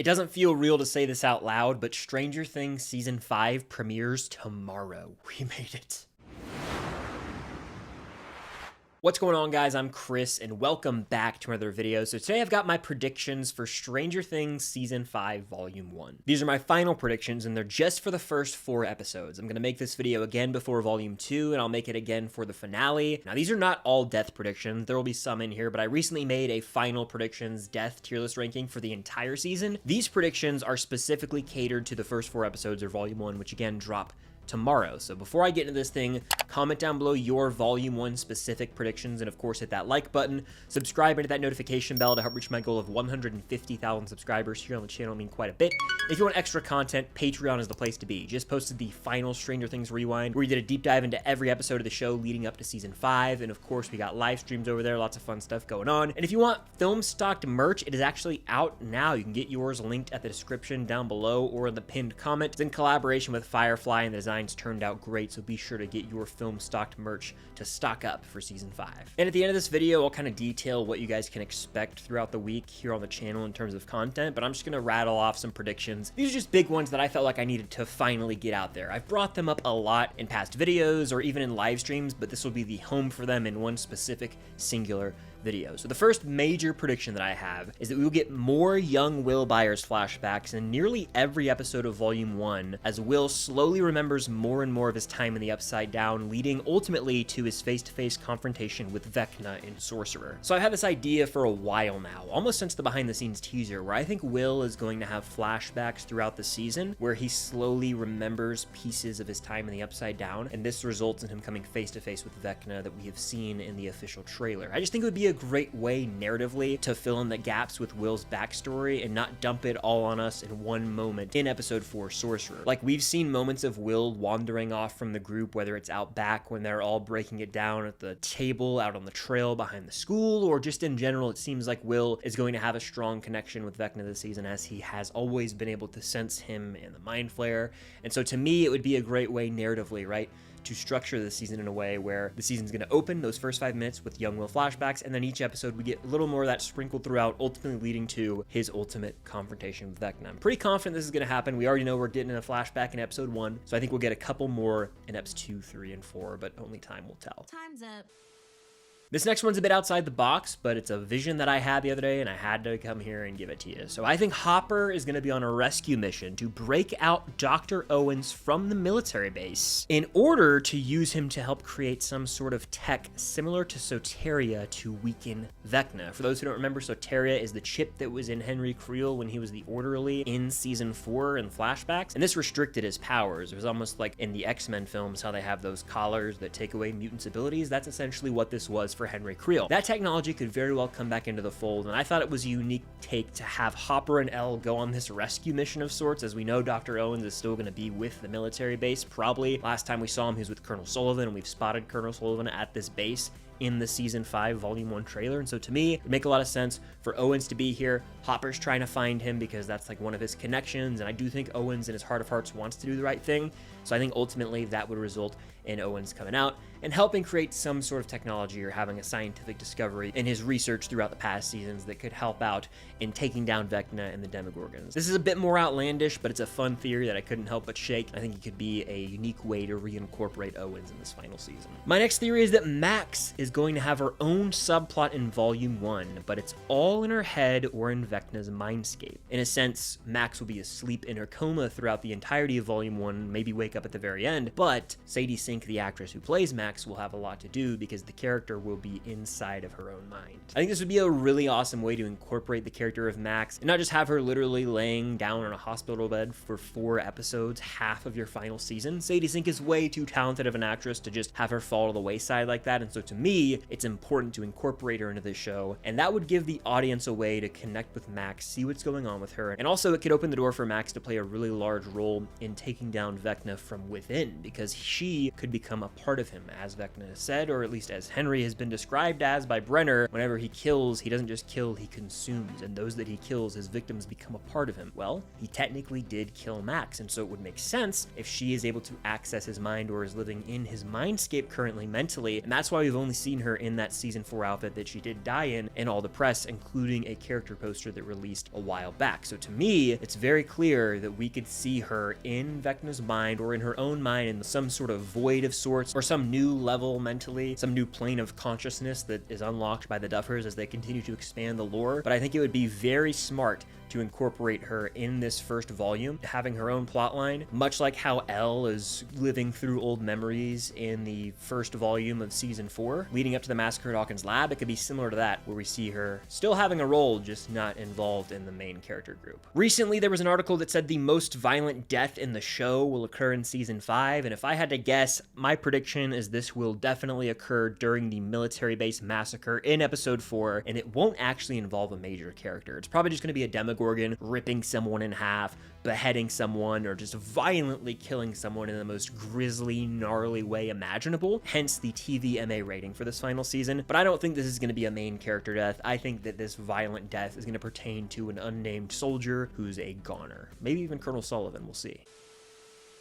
It doesn't feel real to say this out loud, but Stranger Things Season 5 premieres tomorrow. We made it. What's going on, guys? I'm Chris, and welcome back to another video. So today I've got my predictions for Stranger Things Season 5 Volume 1. These are my final predictions, and they're just for the first 4 episodes. I'm going to make this video again before Volume 2, and I'll make it again for the finale. Now, these are not all death predictions. There will be some in here, but I recently made a final predictions death tier list ranking for the entire season. These predictions are specifically catered to the first 4 episodes of Volume 1, which again drop tomorrow. So before I get into this thing, comment down below your Volume 1 specific predictions, and of course hit that like button, subscribe and hit that notification bell to help reach my goal of 150,000 subscribers here on the channel. I mean, quite a bit. If you want extra content, Patreon is the place to be. Just posted the final Stranger Things Rewind, where we did a deep dive into every episode of the show leading up to Season 5, and of course we got live streams over there, lots of fun stuff going on. And if you want film stocked merch, it is actually out now. You can get yours linked at the description down below or in the pinned comment. It's in collaboration with Firefly, and the design turned out great, so be sure to get your film stocked merch to stock up for Season 5. And at the end of this video, I'll kind of detail what you guys can expect throughout the week here on the channel in terms of content, but I'm just going to rattle off some predictions. These are just big ones that I felt like I needed to finally get out there. I've brought them up a lot in past videos or even in live streams, but this will be the home for them in one specific singular video. So the first major prediction that I have is that we will get more young Will Byers flashbacks in nearly every episode of Volume 1, as Will slowly remembers more and more of his time in the Upside Down, leading ultimately to his face-to-face confrontation with Vecna in Sorcerer. So I've had this idea for a while now, almost since the behind-the-scenes teaser, where I think Will is going to have flashbacks throughout the season, where he slowly remembers pieces of his time in the Upside Down, and this results in him coming face-to-face with Vecna that we have seen in the official trailer. I just think it would be a great way narratively to fill in the gaps with Will's backstory and not dump it all on us in one moment in episode 4 Sorcerer. Like, we've seen moments of Will wandering off from the group, whether it's out back when they're all breaking it down at the table out on the trail behind the school, or just in general, it seems like Will is going to have a strong connection with Vecna this season, as he has always been able to sense him in the Mind Flayer. And so to me, it would be a great way narratively, right, to structure the season in a way where the season's going to open those first 5 minutes with young Will flashbacks, and then each episode we get a little more of that sprinkled throughout, ultimately leading to his ultimate confrontation with Vecna. I'm pretty confident this is going to happen. We already know we're getting a flashback in episode 1, so I think we'll get a couple more in episodes 2, 3, and 4, but only time will tell. Time's up. This next one's a bit outside the box, but it's a vision that I had the other day, and I had to come here and give it to you. So I think Hopper is going to be on a rescue mission to break out Dr. Owens from the military base in order to use him to help create some sort of tech similar to Soteria to weaken Vecna. For those who don't remember, Soteria is the chip that was in Henry Creel when he was the orderly in Season 4 in flashbacks, and this restricted his powers. It was almost like in the X-Men films, how they have those collars that take away mutants' abilities. That's essentially what this was for Henry Creel. That technology could very well come back into the fold, and I thought it was a unique take to have Hopper and Elle go on this rescue mission of sorts, as we know Dr. Owens is still going to be with the military base. Probably last time we saw him, he was with Colonel Sullivan, and we've spotted Colonel Sullivan at this base in the Season 5 Volume 1 trailer. And so to me, it would make a lot of sense for Owens to be here. Hopper's trying to find him because that's like one of his connections, and I do think Owens in his heart of hearts wants to do the right thing. So I think ultimately that would result in Owens coming out and helping create some sort of technology or having a scientific discovery in his research throughout the past seasons that could help out in taking down Vecna and the Demogorgons. This is a bit more outlandish, but it's a fun theory that I couldn't help but shake. I think it could be a unique way to reincorporate Owens in this final season. My next theory is that Max is going to have her own subplot in Volume 1, but it's all in her head or in Vecna's mindscape. In a sense, Max will be asleep in her coma throughout the entirety of Volume 1, maybe wake up at the very end, but Sadie Sink, the actress who plays Max, will have a lot to do because the character will be inside of her own mind. I think this would be a really awesome way to incorporate the character of Max and not just have her literally laying down on a hospital bed for 4 episodes, half of your final season. Sadie Sink is way too talented of an actress to just have her fall to the wayside like that, and so to me, it's important to incorporate her into this show, and that would give the audience a way to connect with Max, see what's going on with her, and also it could open the door for Max to play a really large role in taking down Vecna from within, because she could become a part of him, as Vecna said, or at least as Henry has been described as by Brenner. Whenever he kills, he doesn't just kill, he consumes, and those that he kills, his victims, become a part of him. Well, he technically did kill Max, and so it would make sense if she is able to access his mind or is living in his mindscape currently mentally, and that's why we've only seen her in that season 4 outfit that she did die in all the press, including a character poster that released a while back. So to me, it's very clear that we could see her in Vecna's mind or in her own mind in some sort of void of sorts, or some new level mentally, some new plane of consciousness that is unlocked by the Duffers as they continue to expand the lore. But I think it would be very smart to incorporate her in this first volume, having her own plotline, much like how Elle is living through old memories in the first volume of season 4, leading up to the massacre at Hawkins' lab. It could be similar to that, where we see her still having a role, just not involved in the main character group. Recently, there was an article that said the most violent death in the show will occur in season 5, and if I had to guess, my prediction is this will definitely occur during the military base massacre in episode 4, and it won't actually involve a major character. It's probably just going to be a Demogorgon ripping someone in half, beheading someone, or just violently killing someone in the most grisly, gnarly way imaginable, hence the TVMA rating for this final season. But I don't think this is going to be a main character death. I think that this violent death is going to pertain to an unnamed soldier who's a goner. Maybe even Colonel Sullivan, we'll see.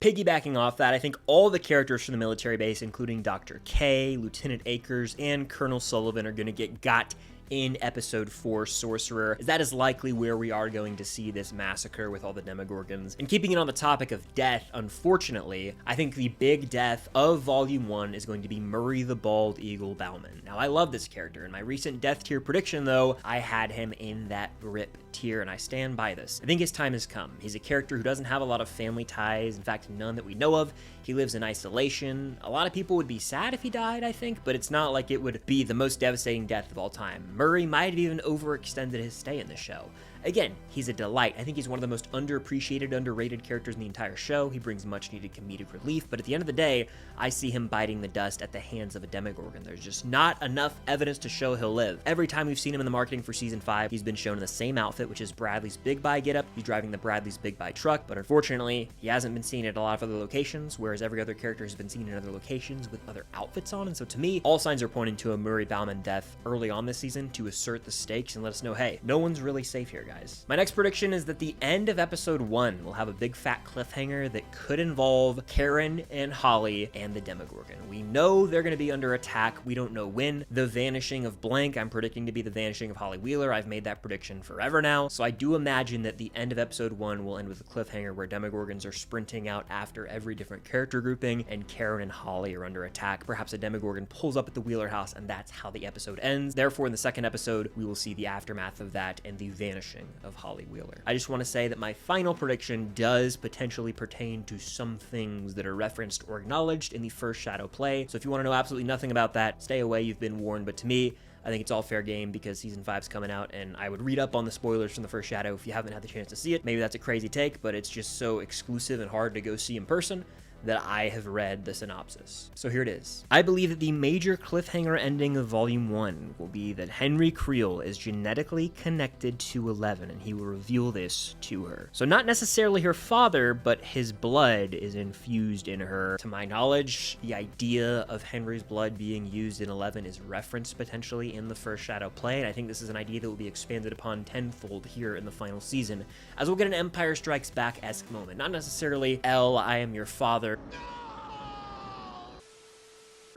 Piggybacking off that, I think all the characters from the military base, including Dr. K, Lieutenant Akers, and Colonel Sullivan, are going to get got in episode 4 Sorcerer, as that is likely where we are going to see this massacre with all the Demogorgons. And keeping it on the topic of death, unfortunately, I think the big death of volume 1 is going to be Murray the Bald Eagle Bauman. Now, I love this character. In my recent death tier prediction, though, I had him in that RIP tier, and I stand by this. I think his time has come. He's a character who doesn't have a lot of family ties, in fact, none that we know of. He lives in isolation. A lot of people would be sad if he died, I think, but it's not like it would be the most devastating death of all time. Murray might have even overextended his stay in the show. Again, he's a delight. I think he's one of the most underappreciated, underrated characters in the entire show. He brings much needed comedic relief, but at the end of the day, I see him biting the dust at the hands of a Demogorgon. There's just not enough evidence to show he'll live. Every time we've seen him in the marketing for season 5, he's been shown in the same outfit, which is Bradley's Big Buy getup. He's driving the Bradley's Big Buy truck, but unfortunately, he hasn't been seen at a lot of other locations, whereas every other character has been seen in other locations with other outfits on. And so to me, all signs are pointing to a Murray Bauman death early on this season to assert the stakes and let us know, hey, no one's really safe here, guys. My next prediction is that the end of episode 1 will have a big fat cliffhanger that could involve Karen and Holly and the Demogorgon. We know they're going to be under attack. We don't know when. The vanishing of blank, I'm predicting to be the vanishing of Holly Wheeler. I've made that prediction forever now. So I do imagine that the end of episode 1 will end with a cliffhanger where Demogorgons are sprinting out after every different character grouping, and Karen and Holly are under attack. Perhaps a Demogorgon pulls up at the Wheeler house, and that's how the episode ends. Therefore, in the second episode, we will see the aftermath of that and the vanishing of Holly Wheeler. I just want to say that my final prediction does potentially pertain to some things that are referenced or acknowledged in the first Shadow play. So if you want to know absolutely nothing about that, stay away, you've been warned. But to me, I think it's all fair game because season 5's coming out, and I would read up on the spoilers from the first Shadow if you haven't had the chance to see it. Maybe that's a crazy take, but it's just so exclusive and hard to go see in person that I have read the synopsis. So here it is. I believe that the major cliffhanger ending of Volume 1 will be that Henry Creel is genetically connected to 11, and he will reveal this to her. So not necessarily her father, but his blood is infused in her. To my knowledge, the idea of Henry's blood being used in 11 is referenced potentially in the first Shadow play, and I think this is an idea that will be expanded upon tenfold here in the final season, as we'll get an Empire Strikes Back-esque moment. Not necessarily, Elle, I am your father,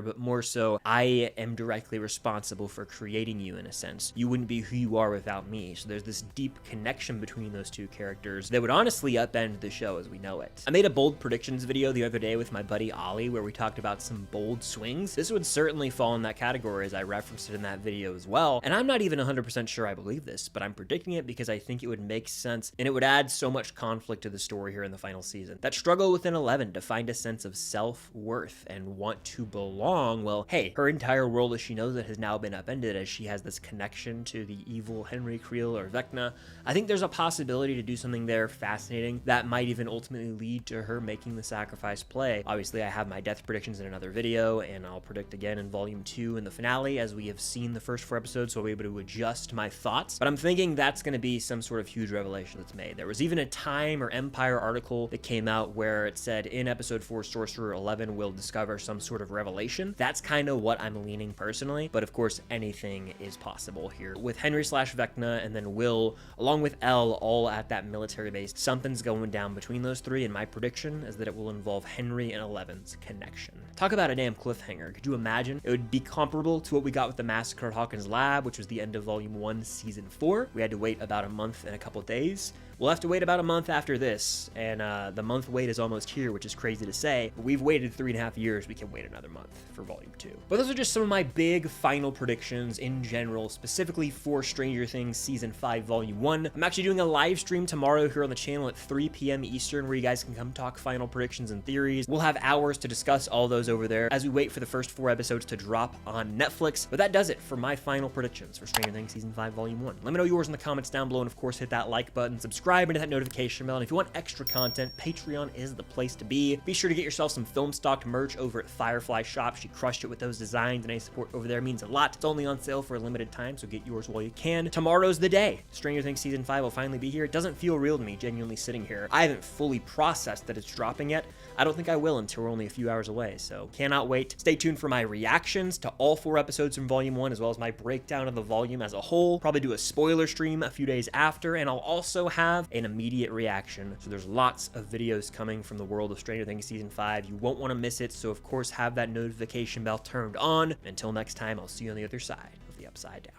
but more so, I am directly responsible for creating you in a sense. You wouldn't be who you are without me. So there's this deep connection between those two characters that would honestly upend the show as we know it. I made a bold predictions video the other day with my buddy Ollie where we talked about some bold swings. This would certainly fall in that category as I referenced it in that video as well. And I'm not even 100% sure I believe this, but I'm predicting it because I think it would make sense and it would add so much conflict to the story here in the final season. That struggle within 11 to find a sense of self-worth and want to belong long, well, hey, her entire world as she knows it has now been upended as she has this connection to the evil Henry, Creel, or Vecna. I think there's a possibility to do something there fascinating that might even ultimately lead to her making the sacrifice play. Obviously, I have my death predictions in another video, and I'll predict again in Volume 2 in the finale, as we have seen the first 4 episodes, so I'll be able to adjust my thoughts. But I'm thinking that's going to be some sort of huge revelation that's made. There was even a Time or Empire article that came out where it said in Episode 4, Sorcerer 11 will discover some sort of revelation. That's kind of what I'm leaning personally, but of course, anything is possible here. With Henry / Vecna and then Will, along with Elle, all at that military base, something's going down between those 3, and my prediction is that it will involve Henry and 11's connection. Talk about a damn cliffhanger. Could you imagine? It would be comparable to what we got with the massacre at Hawkins' lab, which was the end of Volume 1, Season 4. We had to wait about a month and a couple days. We'll have to wait about a month after this, and the month wait is almost here, which is crazy to say, but we've waited 3.5 years. We can wait another month for Volume 2. But those are just some of my big final predictions in general, specifically for Stranger Things Season 5, Volume 1. I'm actually doing a live stream tomorrow here on the channel at 3 p.m. Eastern, where you guys can come talk final predictions and theories. We'll have hours to discuss all those over there as we wait for the first 4 episodes to drop on Netflix. But that does it for my final predictions for Stranger Things Season 5, Volume 1. Let me know yours in the comments down below, and of course, hit that like button, subscribe, and hit that notification bell. And if you want extra content, Patreon is the place to be. Be sure to get yourself some film stock merch over at Firefly Shop. She crushed it with those designs, and any support over there means a lot. It's only on sale for a limited time, so get yours while you can. Tomorrow's the day. Stranger Things Season 5 will finally be here. It doesn't feel real to me genuinely sitting here. I haven't fully processed that it's dropping yet. I don't think I will until we're only a few hours away, so cannot wait. Stay tuned for my reactions to all 4 episodes from Volume 1, as well as my breakdown of the volume as a whole. Probably do a spoiler stream a few days after, and I'll also have an immediate reaction. So there's lots of videos coming from the world of Stranger Things Season 5. You won't want to miss it, so of course have that notification bell turned on. Until next time, I'll see you on the other side of the Upside Down.